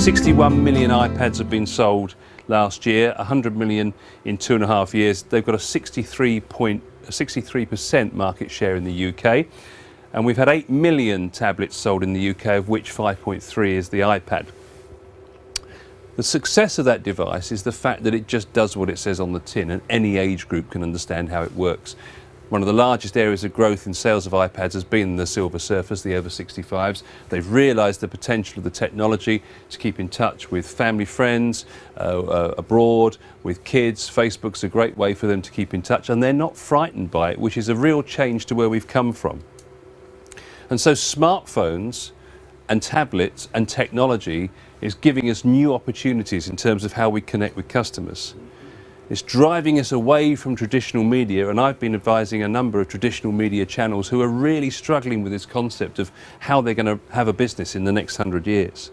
61 million iPads have been sold last year, 100 million in 2.5 years. They've got a 63% market share in the UK. And we've had 8 million tablets sold in the UK, of which 5.3 is the iPad. The success of that device is the fact that it just does what it says on the tin, and any age group can understand how it works. One of the largest areas of growth in sales of iPads has been the Silver Surfers, the over 65s. They've realised the potential of the technology to keep in touch with family, friends, abroad, with kids. Facebook's a great way for them to keep in touch, and they're not frightened by it, which is a real change to where we've come from. And so smartphones and tablets and technology is giving us new opportunities in terms of how we connect with customers. It's driving us away from traditional media, and I've been advising a number of traditional media channels who are really struggling with this concept of how they're going to have a business in the next 100 years.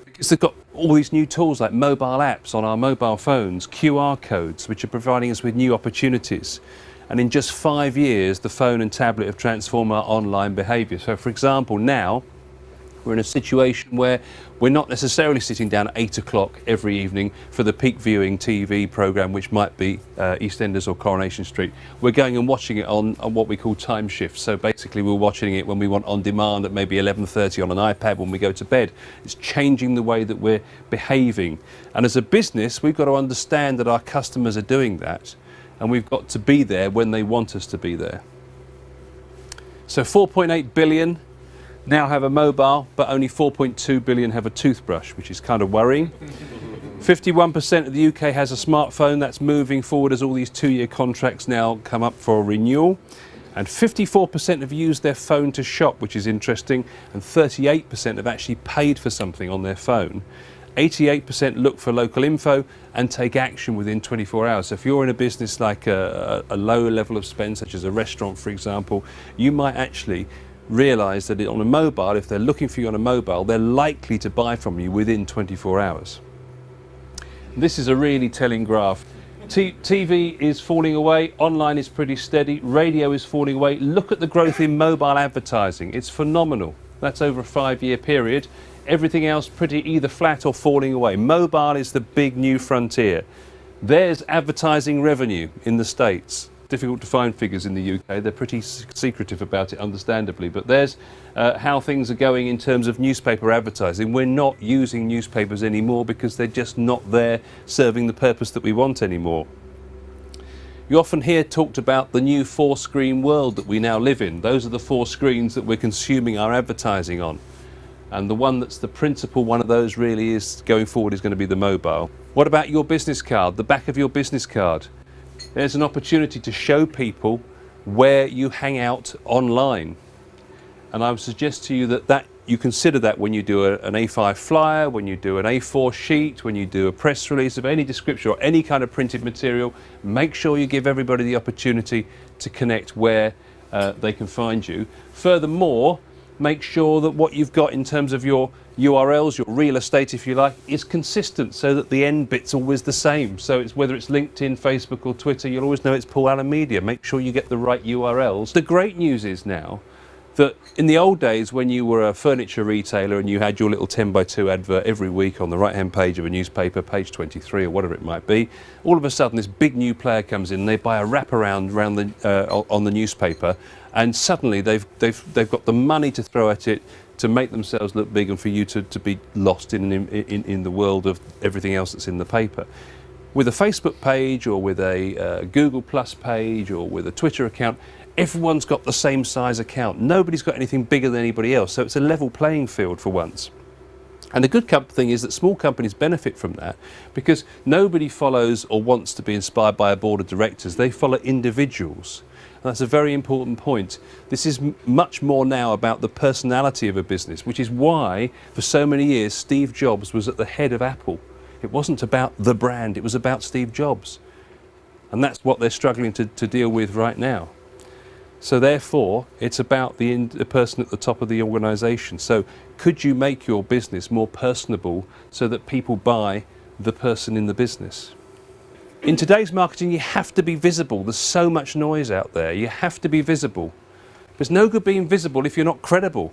Because they've got all these new tools like mobile apps on our mobile phones, QR codes, which are providing us with new opportunities. And in just 5 years, the phone and tablet have transformed our online behaviour. So, for example, now we're in a situation where we're not necessarily sitting down at 8 o'clock every evening for the peak viewing TV programme, which might be EastEnders or Coronation Street. We're going and watching it on what we call time shifts. So basically we're watching it when we want on demand at maybe 11:30 on an iPad when we go to bed. It's changing the way that we're behaving. And as a business, we've got to understand that our customers are doing that, and we've got to be there when they want us to be there. So 4.8 billion now have a mobile, but only 4.2 billion have a toothbrush, which is kind of worrying. 51% of the UK has a smartphone. That's moving forward as all these 2-year contracts now come up for renewal. And 54% have used their phone to shop, which is interesting, and 38% have actually paid for something on their phone. 88% look for local info and take action within 24 hours. So if you're in a business like a low level of spend, such as a restaurant, for example, you might actually realise that on a mobile, if they're looking for you on a mobile, they're likely to buy from you within 24 hours. This is a really telling graph. TV is falling away, online is pretty steady, radio is falling away. Look at the growth in mobile advertising. It's phenomenal. That's over a 5-year period. Everything else pretty either flat or falling away. Mobile is the big new frontier. There's advertising revenue in the States. Difficult to find figures in the UK. They're pretty secretive about it, understandably, but there's how things are going in terms of newspaper advertising. We're not using newspapers anymore because they're just not there serving the purpose that we want anymore. You often hear talked about the new 4-screen world that we now live in. Those are the 4 screens that we're consuming our advertising on. And the one that's the principal one of those really is going forward is going to be the mobile. What about your business card, the back of your business card? There's an opportunity to show people where you hang out online. And I would suggest to you that you consider that when you do an A5 flyer, when you do an A4 sheet, when you do a press release of any description or any kind of printed material. Make sure you give everybody the opportunity to connect where they can find you. Furthermore, make sure that what you've got in terms of your URLs, your real estate if you like, is consistent so that the end bit's always the same. So it's whether it's LinkedIn, Facebook or Twitter, you'll always know it's Paul Allen Media. Make sure you get the right URLs. The great news is now that in the old days when you were a furniture retailer and you had your little 10x2 advert every week on the right hand page of a newspaper, page 23 or whatever it might be, all of a sudden this big new player comes in, they buy a wraparound on the newspaper, and suddenly they've got the money to throw at it to make themselves look big and for you to be lost in the world of everything else that's in the paper. With a Facebook page or with a Google Plus page or with a Twitter account, everyone's got the same size account. Nobody's got anything bigger than anybody else, so it's a level playing field for once. And the good thing is that small companies benefit from that because nobody follows or wants to be inspired by a board of directors. They follow individuals. And that's a very important point. This is much more now about the personality of a business, which is why for so many years Steve Jobs was at the head of Apple. It wasn't about the brand, it was about Steve Jobs. And that's what they're struggling to deal with right now. So therefore, it's about the person at the top of the organisation. So could you make your business more personable so that people buy the person in the business? In today's marketing, you have to be visible. There's so much noise out there. You have to be visible. There's no good being visible if you're not credible.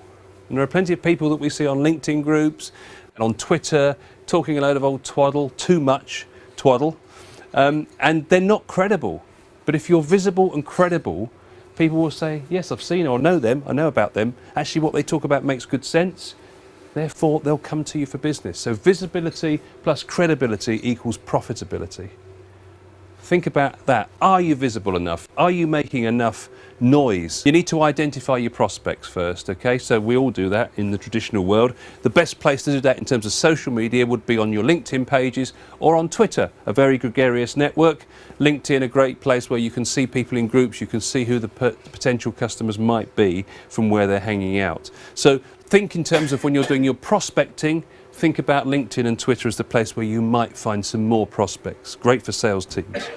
And there are plenty of people that we see on LinkedIn groups, on Twitter, talking a load of old twaddle, too much twaddle, and they're not credible. But if you're visible and credible, people will say, yes, I've seen or know them, I know about them. Actually, what they talk about makes good sense. Therefore, they'll come to you for business. So visibility plus credibility equals profitability. Think about that. Are you visible enough? Are you making enough noise? You need to identify your prospects first, okay? So we all do that in the traditional world. The best place to do that in terms of social media would be on your LinkedIn pages or on Twitter, a very gregarious network. LinkedIn, a great place where you can see people in groups, you can see who the potential customers might be from where they're hanging out. So think in terms of when you're doing your prospecting, think about LinkedIn and Twitter as the place where you might find some more prospects. Great for sales teams.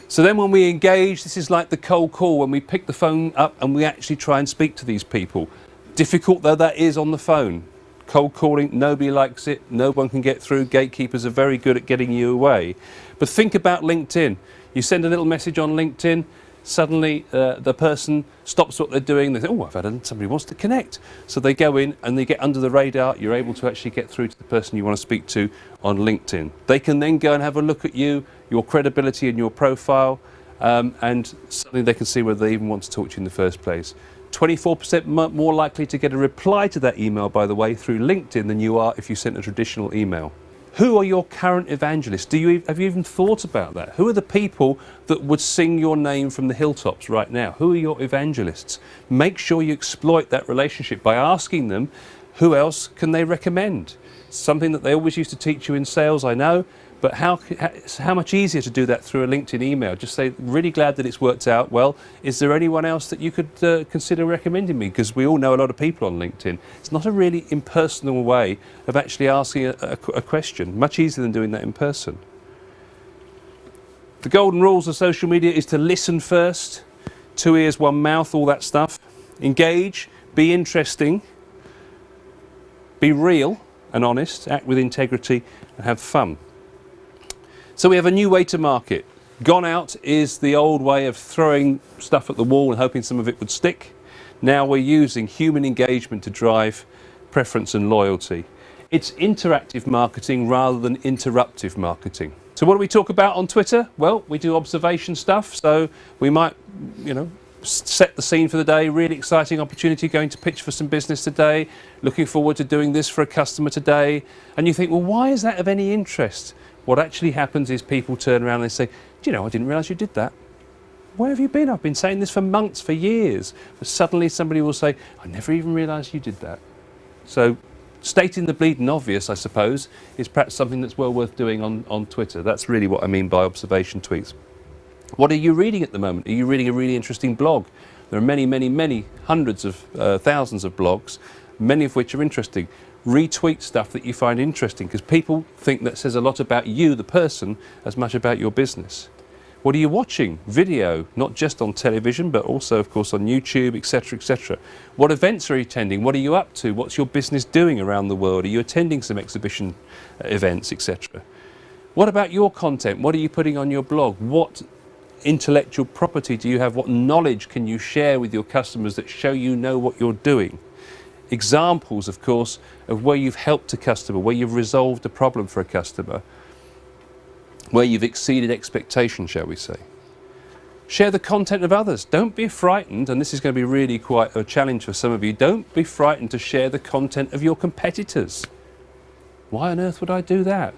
So then when we engage, this is like the cold call, when we pick the phone up and we actually try and speak to these people. Difficult though that is on the phone. Cold calling, nobody likes it, no one can get through. Gatekeepers are very good at getting you away. But think about LinkedIn. You send a little message on LinkedIn, suddenly the person stops what they're doing. They say, oh, somebody wants to connect. So they go in and they get under the radar. You're able to actually get through to the person you want to speak to on LinkedIn. They can then go and have a look at you, your credibility and your profile, and suddenly they can see whether they even want to talk to you in the first place. 24% more likely to get a reply to that email, by the way, through LinkedIn than you are if you sent a traditional email. Who are your current evangelists? Have you even thought about that? Who are the people that would sing your name from the hilltops right now? Who are your evangelists? Make sure you exploit that relationship by asking them, who else can they recommend? Something that they always used to teach you in sales, I know, but how much easier to do that through a LinkedIn email? Just say, really glad that it's worked out well. Is there anyone else that you could consider recommending me? Because we all know a lot of people on LinkedIn. It's not a really impersonal way of actually asking a question. Much easier than doing that in person. The golden rules of social media is to listen first. 2 ears, 1 mouth, all that stuff. Engage, be interesting, be real and honest, act with integrity and have fun. So we have a new way to market. Gone out is the old way of throwing stuff at the wall and hoping some of it would stick. Now we're using human engagement to drive preference and loyalty. It's interactive marketing rather than interruptive marketing. So what do we talk about on Twitter? Well, we do observation stuff. So we might, set the scene for the day. Really exciting opportunity, going to pitch for some business today. Looking forward to doing this for a customer today. And you think, well, why is that of any interest? What actually happens is people turn around and they say, do you know, I didn't realise you did that. Where have you been? I've been saying this for months, for years. But suddenly somebody will say, I never even realised you did that. So stating the bleeding obvious, I suppose, is perhaps something that's well worth doing on Twitter. That's really what I mean by observation tweets. What are you reading at the moment? Are you reading a really interesting blog? There are many, many, many hundreds of thousands of blogs, many of which are interesting. Retweet stuff that you find interesting, because people think that says a lot about you, the person, as much about your business. What are you watching? Video, not just on television, but also, of course, on YouTube, etc., etc. What events are you attending? What are you up to? What's your business doing around the world? Are you attending some exhibition events, etc.? What about your content? What are you putting on your blog? What intellectual property do you have? What knowledge can you share with your customers that show you know what you're doing? Examples, of course, of where you've helped a customer, where you've resolved a problem for a customer, where you've exceeded expectation, shall we say. Share the content of others. Don't be frightened, and this is going to be really quite a challenge for some of you, don't be frightened to share the content of your competitors. Why on earth would I do that?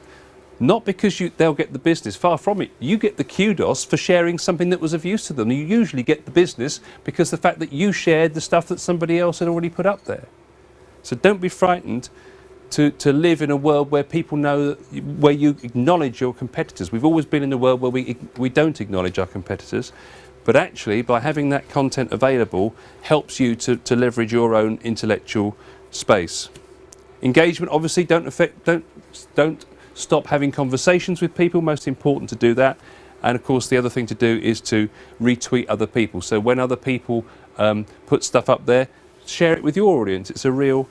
Not because they'll get the business, far from it. You get the kudos for sharing something that was of use to them. You usually get the business because the fact that you shared the stuff that somebody else had already put up there. So don't be frightened to live in a world where people know, where you acknowledge your competitors. We've always been in a world where we don't acknowledge our competitors, but actually by having that content available helps you to leverage your own intellectual space. Engagement, obviously, don't stop having conversations with people, most important to do that. And of course the other thing to do is to retweet other people. So when other people put stuff up there, share it with your audience. It's a real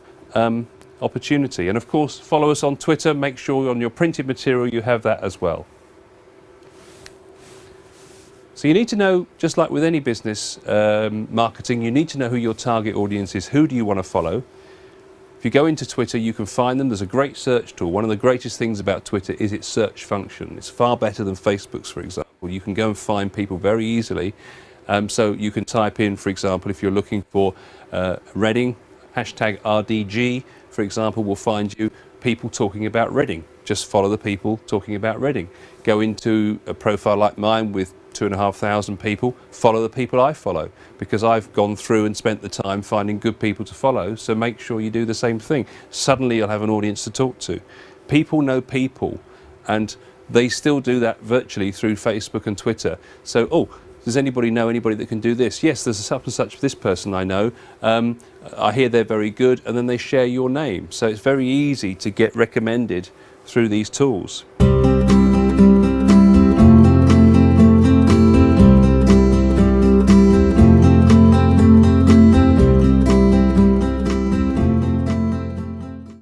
opportunity. And of course follow us on Twitter, make sure on your printed material you have that as well. So you need to know, just like with any business marketing, you need to know who your target audience is. Who do you want to follow? If you go into Twitter, you can find them. There's a great search tool. One of the greatest things about Twitter is its search function. It's far better than Facebook's, for example. You can go and find people very easily. So you can type in, for example, if you're looking for Reading, hashtag RDG, for example, will find you people talking about Reading. Just follow the people talking about Reading. Go into a profile like mine with 2,500 people, follow the people I follow, because I've gone through and spent the time finding good people to follow, so make sure you do the same thing. Suddenly you'll have an audience to talk to. People know people, and they still do that virtually through Facebook and Twitter. So, oh, does anybody know anybody that can do this? Yes, there's a such and such this person I know. I hear they're very good, and then they share your name. So it's very easy to get recommended through these tools.